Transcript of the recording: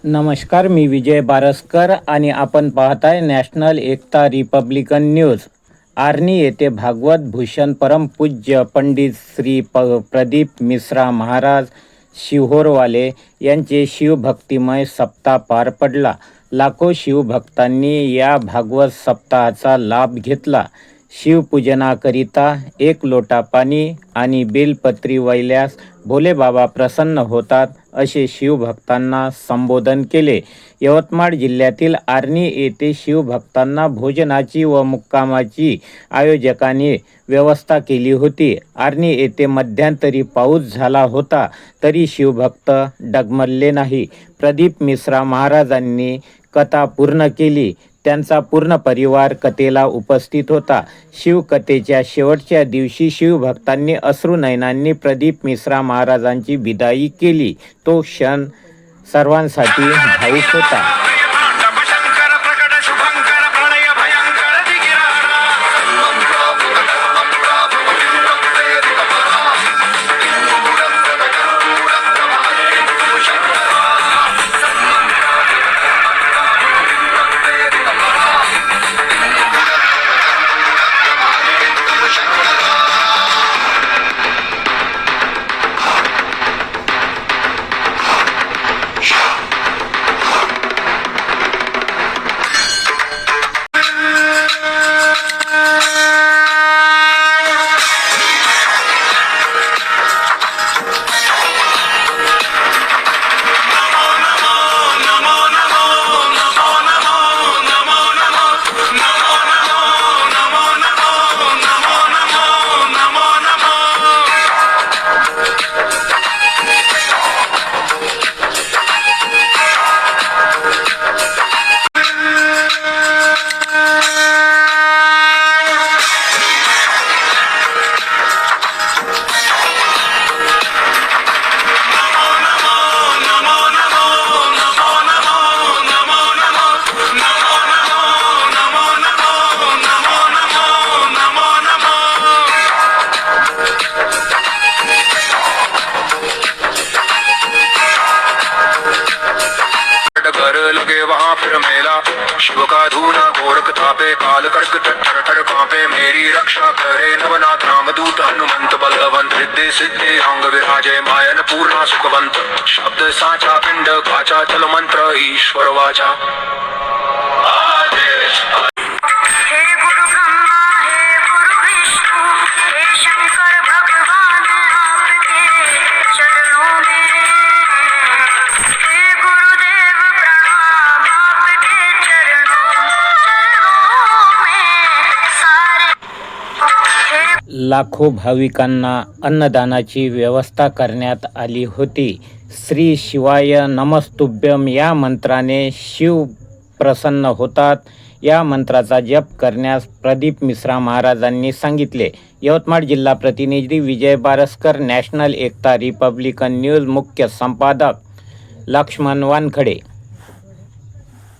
नमस्कार, मी विजय बारसकर आणि आपण पाहताय नॅशनल एकता रिपब्लिकन न्यूज. आर्णी येथे भागवत भूषण परमपूज्य पंडित श्री प्रदीप मिश्रा महाराज शिहोरवाले यांचे शिवभक्तिमय सप्ताह पार पडला. लाखो शिवभक्तांनी या भागवत सप्ताहाचा लाभ घेतला. शिवपूजनाकरिता 1 लोटा पाणी आणि बेलपत्री वाहिल्यास भोलेबाबा प्रसन्न होतात असे शिवभक्तांना संबोधन केले. यवतमाळ जिल्ह्यातील आर्णी येथे शिवभक्तांना भोजनाची व मुक्कामाची आयोजकांनी व्यवस्था केली होती. आर्णी येथे मध्यंतरी पाऊस झाला होता तरी शिवभक्त डगमगले नाही. प्रदीप मिश्रा महाराजांनी कथा पूर्ण केली. त्यांचा पूर्ण परिवार कथेला उपस्थित होता. शिवकथेच्या शेवटच्या दिवशी शिवभक्तांनी अश्रुनयनांनी प्रदीप मिश्रा महाराजांची विदाई केली. तो क्षण सर्वांसाठी भावुक होता. शिव का धूना गोरख थापे काल कर्क ठर ठर कांपे मेरी रक्षा करे नवनाथ रामदूत हनुमंत बलवंत रिद्धि सिद्धि अंग विराजे मायन पूर्णा सुखवंत शब्द साचा पिंड काचा चल मंत्र ईश्वर वाचा आदेश. लाखो भाविकांना अन्नदानाची व्यवस्था करण्यात आली होती. श्री शिवाय नमस्तुभ्यम या मंत्राने शिव प्रसन्न होतात. या मंत्राचा जप करण्यास प्रदीप मिश्रा महाराजांनी सांगितले. यवतमाळ जिल्हा प्रतिनिधी विजय बारसकर, नॅशनल एकता रिपब्लिकन न्यूज. मुख्य संपादक लक्ष्मण वानखडे.